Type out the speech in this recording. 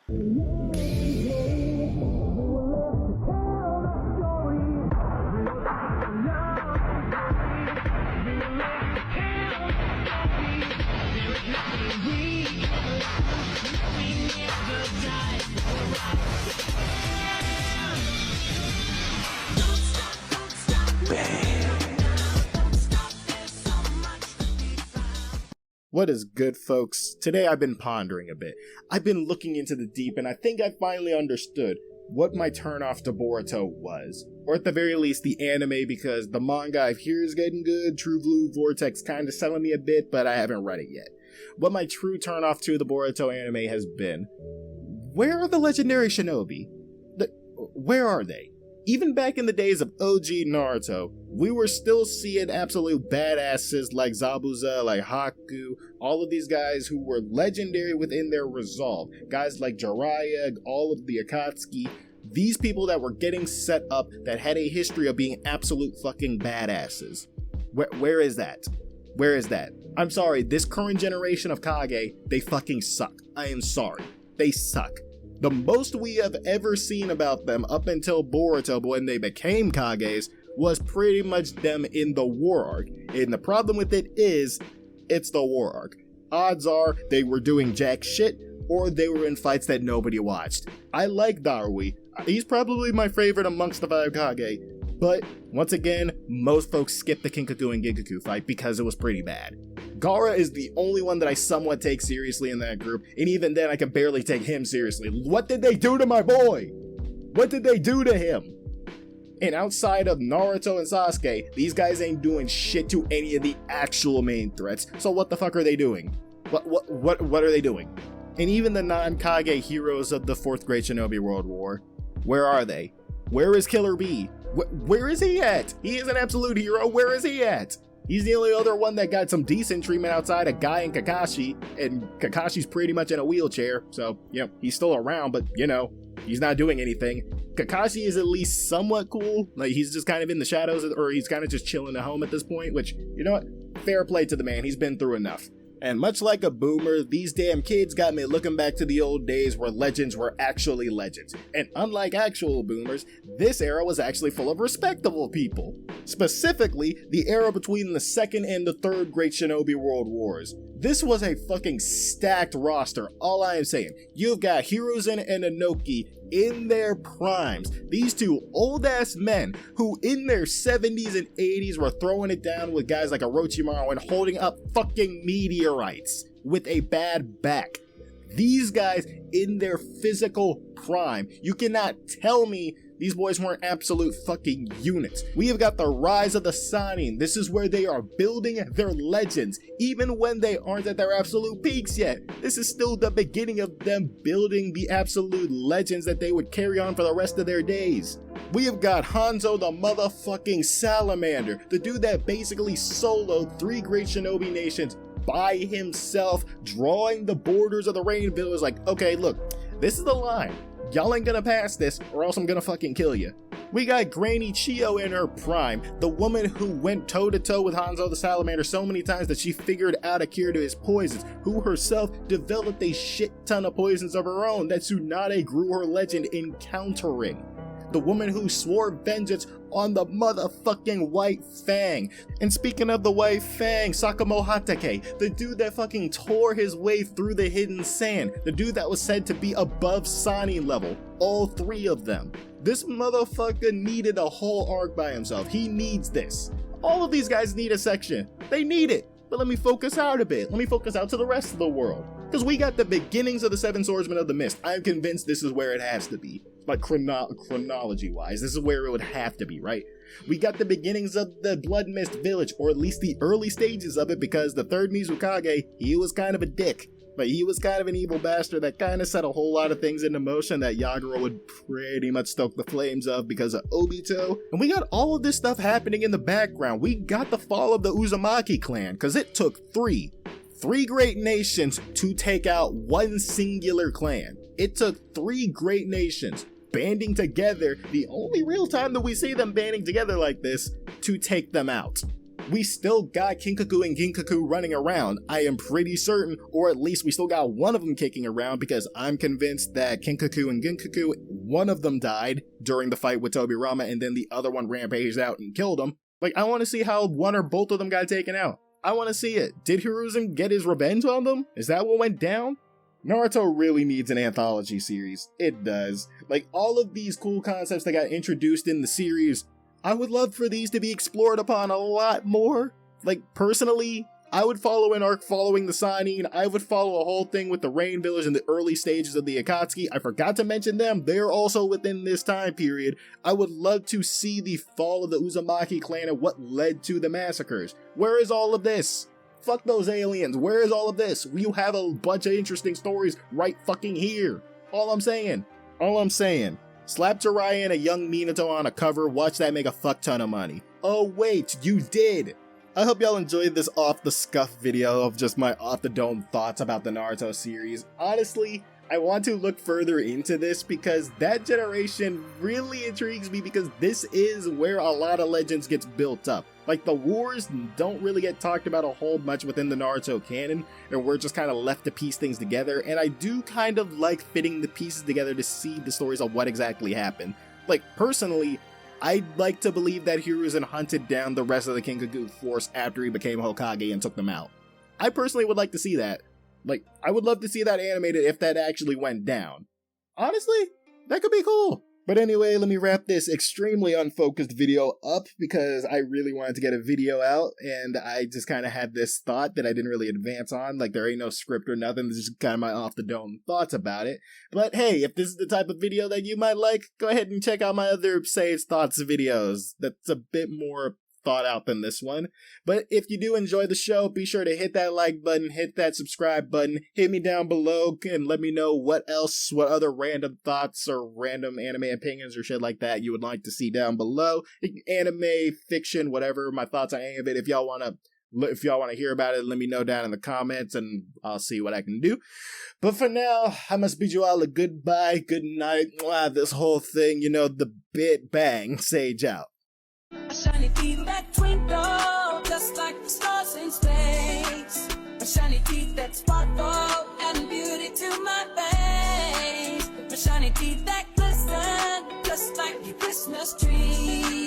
What is good, folks? Today I've been pondering a bit. I've been looking into the deep, and I think I finally understood what my turnoff to Boruto was. Or at the very least, the anime, because the manga I hear is getting good. True Blue Vortex kind of selling me a bit, but I haven't read it yet. What my true turnoff to the Boruto anime has been, where are the legendary shinobi? Where are they? Even back in the days of OG Naruto, we were still seeing absolute badasses like Zabuza, like Haku, all of these guys who were legendary within their resolve. Guys like Jiraiya, all of the Akatsuki, these people that were getting set up that had a history of being absolute fucking badasses. Where is that? Where is that? I'm sorry, this current generation of Kage, they fucking suck. I am sorry. They suck. The most we have ever seen about them up until Boruto, when they became Kages, was pretty much them in the war arc. And the problem with it is, it's the war arc. Odds are they were doing jack shit, or they were in fights that nobody watched. I like Darui. He's probably my favorite amongst the 5 Kage. But, once again, most folks skipped the Kinkaku and Gigaku fight because it was pretty bad. Gaara is the only one that I somewhat take seriously in that group, and even then I can barely take him seriously. What did they do to my boy? What did they do to him? And outside of Naruto and Sasuke, these guys ain't doing shit to any of the actual main threats, so what the fuck are they doing? What are they doing? And even the non-Kage heroes of the 4th Great Shinobi World War, where are they? Where is Killer B? Where is he at? He is an absolute hero. Where is he at? He's the only other one that got some decent treatment outside of Guy and Kakashi, and Kakashi's pretty much in a wheelchair, so, you know, he's still around, but, you know, he's not doing anything. Kakashi is at least somewhat cool, like, he's just kind of in the shadows, or he's kind of just chilling at home at this point, which, you know what, fair play to the man, he's been through enough. And much like a boomer, these damn kids got me looking back to the old days where legends were actually legends. And unlike actual boomers, this era was actually full of respectable people. Specifically, the era between the 2nd and the 3rd Great Shinobi World Wars. This was a fucking stacked roster, all I am saying. You've got Hiruzen and Inoki in their primes. These two old-ass men who in their 70s and 80s were throwing it down with guys like Orochimaru and holding up fucking meteorites with a bad back. These guys in their physical prime. You cannot tell me these boys weren't absolute fucking units. We have got the rise of the Sannin. This is where they are building their legends, even when they aren't at their absolute peaks yet. This is still the beginning of them building the absolute legends that they would carry on for the rest of their days. We have got Hanzo the motherfucking Salamander, the dude that basically soloed 3 Great Shinobi Nations by himself, drawing the borders of the Rain Village like, okay, look, this is the line. Y'all ain't gonna pass this, or else I'm gonna fucking kill you. We got Granny Chiyo in her prime, the woman who went toe-to-toe with Hanzo the Salamander so many times that she figured out a cure to his poisons, who herself developed a shit ton of poisons of her own that Tsunade grew her legend encountering. The woman who swore vengeance on the motherfucking White Fang. And speaking of the White Fang, Sakamoto Hatake, the dude that fucking tore his way through the hidden sand, the dude that was said to be above Sannin level, all 3 of them. This motherfucker needed a whole arc by himself. He needs this. All of these guys need a section. They need it. But let me focus out a bit. Let me focus out to the rest of the world. Because we got the beginnings of the 7 Swordsmen of the Mist. I'm convinced this is where it has to be. Like chronology-wise, this is where it would have to be, right? We got the beginnings of the Blood Mist Village, or at least the early stages of it, because the 3rd Mizukage, he was kind of a dick. But he was kind of an evil bastard that kind of set a whole lot of things into motion that Yagura would pretty much stoke the flames of because of Obito. And we got all of this stuff happening in the background. We got the fall of the Uzumaki clan, because it took 3 great nations to take out 1 singular clan. It took 3 great nations banding together, the only real time that we see them banding together like this, to take them out. we still got Kinkaku and Ginkaku running around. I am pretty certain, or at least we still got one of them kicking around, because I'm convinced that Kinkaku and Ginkaku, one of them died during the fight with Tobirama, and then the other one rampaged out and killed him. Like, I want to see how one or both of them got taken out. I want to see it. Did Hiruzen get his revenge on them? Is that what went down? Naruto really needs an anthology series. It does. Like, all of these cool concepts that got introduced in the series, I would love for these to be explored upon a lot more. Like, personally, I would follow an arc following the signing. I would follow a whole thing with the Rain Village in the early stages of the Akatsuki. I forgot to mention them. They're also within this time period. I would love to see the fall of the Uzumaki clan and what led to the massacres. Where is all of this? Fuck those aliens. Where is all of this? You have a bunch of interesting stories right fucking here. All I'm saying. Slap Jiraiya and a young Minato on a cover, watch that make a fuck ton of money. Oh wait, you did! I hope y'all enjoyed this off the scuff video of just my off the dome thoughts about the Naruto series. Honestly, I want to look further into this because that generation really intrigues me, because this is where a lot of legends gets built up. Like, the wars don't really get talked about a whole much within the Naruto canon, and we're just kind of left to piece things together, and I do kind of like fitting the pieces together to see the stories of what exactly happened. Like, personally, I'd like to believe that Hiruzen hunted down the rest of the Kinkaku force after he became Hokage and took them out. I personally would like to see that. Like, I would love to see that animated if that actually went down. Honestly, that could be cool. But anyway, let me wrap this extremely unfocused video up because I really wanted to get a video out, and I just kind of had this thought that I didn't really advance on. Like, there ain't no script or nothing. This is just kind of my off-the-dome thoughts about it. But hey, if this is the type of video that you might like, go ahead and check out my other Say It's Thoughts videos. That's a bit more thought out than this one. But if you do enjoy the show, be sure to hit that like button, hit that subscribe button, hit me down below and let me know what other random thoughts or random anime opinions or shit like that you would like to see down below. Anime, fiction, whatever, my thoughts on any of it. If y'all want to hear about it, let me know down in the comments and I'll see what I can do. But for now, I must bid you all a goodbye, good night, this whole thing, the bit bang, Sage out. A shiny teeth that twinkle, just like the stars in space. A shiny teeth that sparkle, adding beauty to my face. A shiny teeth that glisten, just like your Christmas tree.